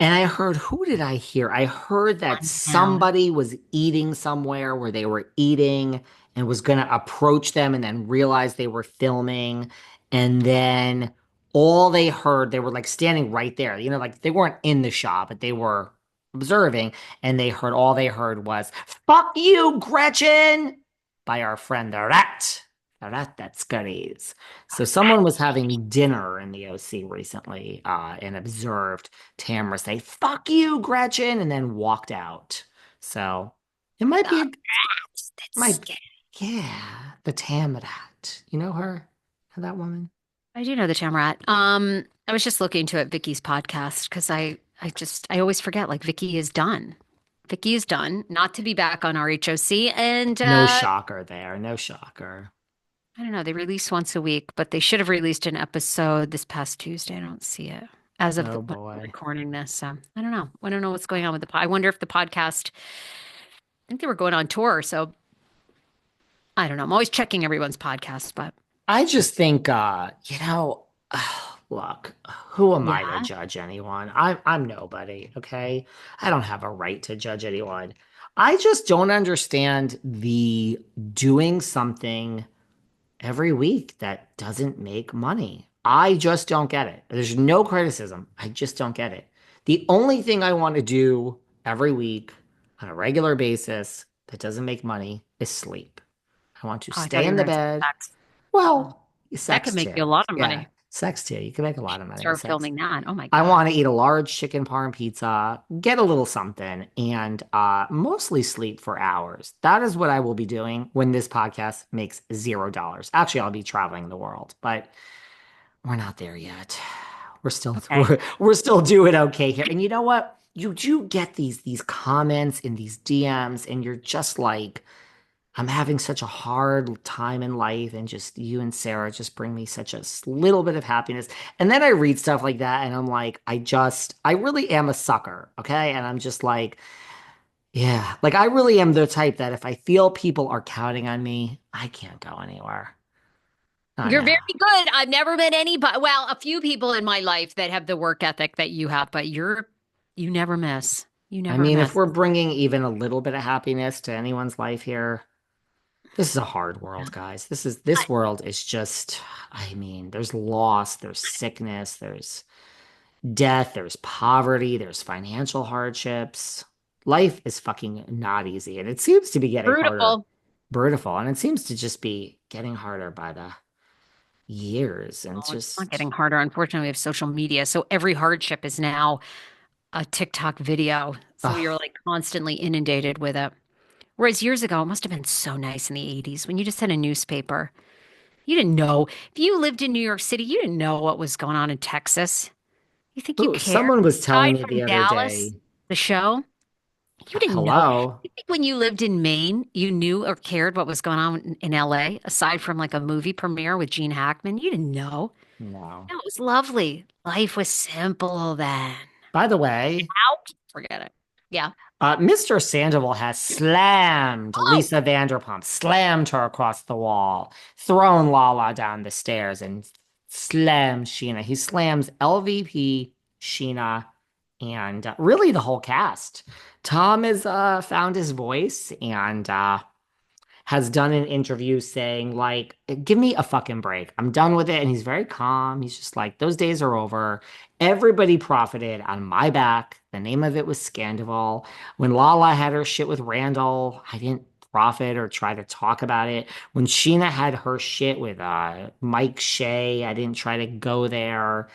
And I heard, who did I hear? I heard that Down. somebody was eating somewhere where they were eating and was going to approach them and then realize they were filming. And then all they heard, they were like standing right there. Like they weren't in the shop, but they were observing. And all they heard was, "Fuck you, Gretchen," by our friend the rat. The rat that scurries. So someone was having dinner in the OC recently, and observed Tamara say, "Fuck you, Gretchen," and then walked out. So it might The be rats. That's might, scary. yeah, the Tamara. You know her? Know that woman? I do know the Tamrat. I was just looking to at Vicky's podcast because I always forget like Vicky is done. Vicky is done, not to be back on RHOC. And No shocker there. No shocker. I don't know, they release once a week, but they should have released an episode this past Tuesday. I don't see it as of Oh when we're boy. recording this. So I don't know. I don't know what's going on with I wonder if the podcast, I think they were going on tour. So I don't know. I'm always checking everyone's podcast, but I just think, look, who am I to yeah. judge anyone? I'm nobody, okay? I don't have a right to judge anyone. I just don't understand the doing something every week that doesn't make money. I just don't get it. There's no criticism. I just don't get it. The only thing I want to do every week on a regular basis that doesn't make money is sleep. I want to Oh, I stay thought you in were the going to say bed. sex. Oh, Well, that sex could make too. you a lot of Yeah, money. sex too. You can make a lot of money with Start sex. filming that. Oh my I God. want to eat a large chicken parm pizza, get a little something, and mostly sleep for hours. That is what I will be doing when this podcast makes $0. Actually, I'll be traveling the world, but we're not there yet. We're still Okay. we're still doing okay here. And you know what? You do get these comments in these DMs, and you're just like, I'm having such a hard time in life, and just you and Sarah just bring me such a little bit of happiness. And then I read stuff like that, and I'm like, I really am a sucker, okay? And I'm just like, yeah, like I really am the type that if I feel people are counting on me, I can't go anywhere. Oh You're no. very good. I've never met anybody, well, a few people in my life that have the work ethic that you have, but you never miss. You I never mean, if miss. we're bringing even a little bit of happiness to anyone's life here, this is a hard world, guys. I, This world is just, I mean, there's loss, there's sickness, there's death, there's poverty, there's financial hardships. Life is fucking not easy, and it seems to be getting harder, Brutal. brutal, and it seems to just be getting harder by the years. And it's Oh, it's not just, getting harder. Unfortunately, we have social media. So every hardship is now a TikTok video. So you're oh, like constantly inundated with it. Whereas years ago, it must have been so nice in the 80s when you just had a newspaper. You didn't know. If you lived in New York City, you didn't know what was going on in Texas. You think you ooh, cared? someone was telling Aside me from the other Dallas, day, the show, you didn't know. hello. You think when you lived in Maine, you knew or cared what was going on in LA, aside from like a movie premiere with Gene Hackman? You didn't know. No. No, it was lovely. Life was simple then. By the way, Out. Forget it. Yeah. Mr. Sandoval has slammed Oh, Lisa Vanderpump, slammed her across the wall, thrown Lala down the stairs, and slammed Scheana. He slams LVP, Scheana, and really the whole cast. Tom has found his voice and has done an interview saying, like, give me a fucking break. I'm done with it. And he's very calm. He's just like, those days are over. Everybody profited on my back. The name of it was Scandival. When Lala had her shit with Randall, I didn't profit or try to talk about it. When Sheena had her shit with Mike Shea, I didn't try to go there.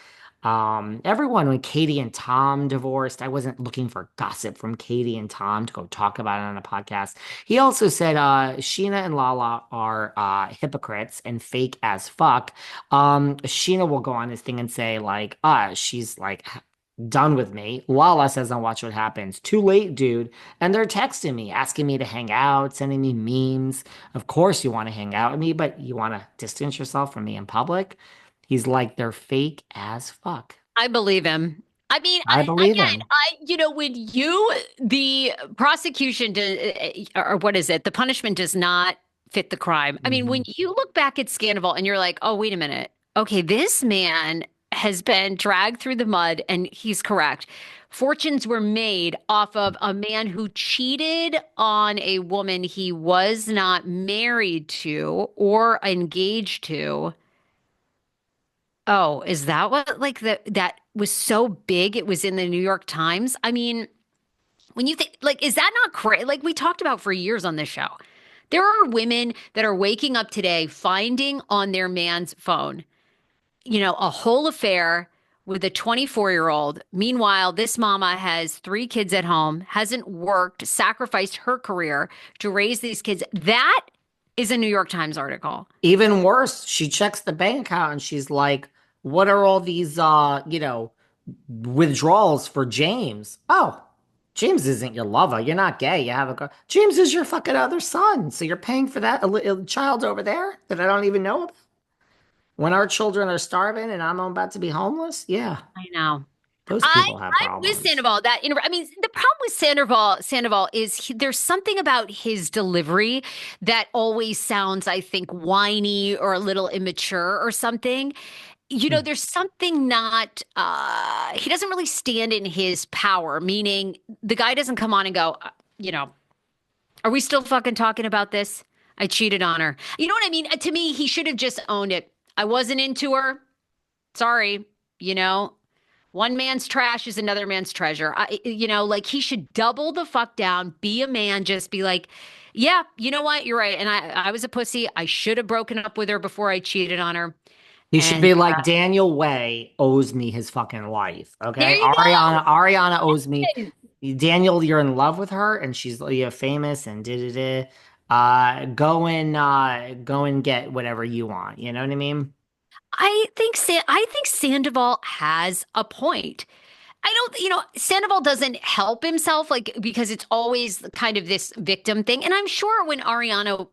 Everyone, when Katie and Tom divorced, I wasn't looking for gossip from Katie and Tom to go talk about it on a podcast. He also said Sheena and Lala are hypocrites and fake as fuck. Sheena will go on his thing and say, like, she's like done with me. Lala says on Watch What Happens, too late, dude. And they're texting me, asking me to hang out, sending me memes. Of course, you want to hang out with me, but you want to distance yourself from me in public. He's like, they're fake as fuck. I believe him. I mean, I believe again, him. when the prosecution, or what is it? The punishment does not fit the crime. I mean, when Mhm. you look back at Scandival and you're like, oh, wait a minute. Okay, this man has been dragged through the mud and he's correct. Fortunes were made off of a man who cheated on a woman he was not married to or engaged to. Oh, is that what like that was so big it was in the New York Times? I mean, when you think like is that not crazy? Like we talked about for years on this show. There are women that are waking up today finding on their man's phone, a whole affair with a 24-year-old. Meanwhile, this mama has three kids at home, hasn't worked, sacrificed her career to raise these kids. That is a New York Times article. Even worse, she checks the bank account and she's like, what are all these withdrawals for James? Oh, James isn't your lover. You're not gay. You have a girl. James is your fucking other son. So you're paying for that a child over there that I don't even know about. When our children are starving and I'm about to be homeless, yeah, I know. those I people have I'm with problems. Sandoval. I mean, the problem with Sandoval is there's something about his delivery that always sounds, I think, whiny or a little immature or something. There's something not he doesn't really stand in his power, meaning the guy doesn't come on and go, are we still fucking talking about this? I cheated on her. You know what I mean? To me, he should have just owned it. I wasn't into her. Sorry, you know. One man's trash is another man's treasure. Like he should double the fuck down, be a man, just be like, yeah, you know what? You're right. And I was a pussy. I should have broken up with her before I cheated on her. He should And be like Daniel Way owes me his fucking life. there Okay. you go. Ariana owes me. Daniel, you're in love with her and she's famous and da da da. Go and get whatever you want. You know what I mean? I think Sandoval has a point. I don't, Sandoval doesn't help himself like because it's always kind of this victim thing. And I'm sure when Ariana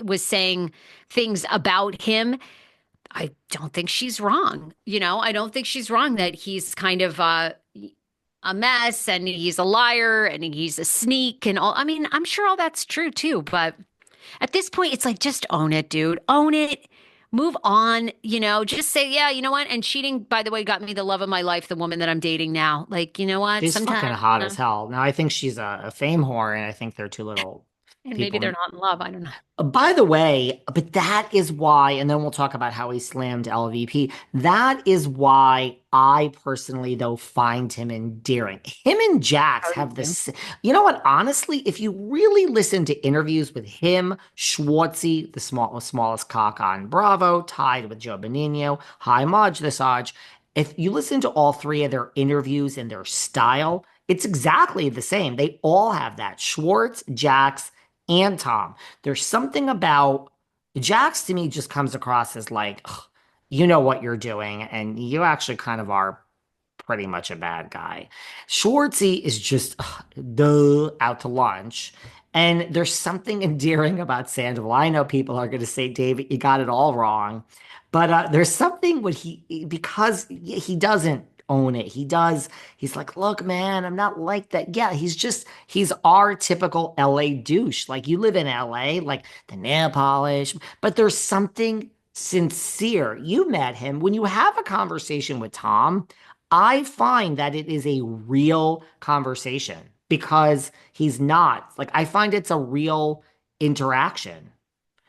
was saying things about him, I don't think she's wrong. I don't think she's wrong that he's kind of a mess and he's a liar and he's a sneak and all. I mean, I'm sure all that's true too, but at this point, it's like just own it, dude. Own it. Move on, just say, yeah, you know what? And cheating, by the way, got me the love of my life, the woman that I'm dating now. Like, you know what? She's fucking Sometimes, hot as hell. Now I think she's a fame whore, and I think they're two little and maybe people. they're not in love. I don't know. By the way, but that is why, and then we'll talk about how he slammed LVP. That is why I personally, though, find him endearing. Him and Jax How do you have think? this. You know what? Honestly, if you really listen to interviews with him, Schwartzy, the smallest cock on Bravo, tied with Joe Benigno, High Maj, the Saj. If you listen to all three of their interviews and their style, it's exactly the same. They all have that. Schwartz, Jax, and Tom. There's something about Jax to me just comes across as like, "Ugh, you know what you're doing, and you actually kind of are pretty much a bad guy. Schwartzy is just out to lunch. And there's something endearing about Sandoval. I know people are going to say, David, you got it all wrong. But there's something when because he doesn't own it. He's like, look, man, I'm not like that. Yeah, he's our typical LA douche. Like you live in LA, like the nail polish, but there's something sincere. You met him when you have a conversation with Tom. I find that it is a real conversation because he's not like, I find it's a real interaction.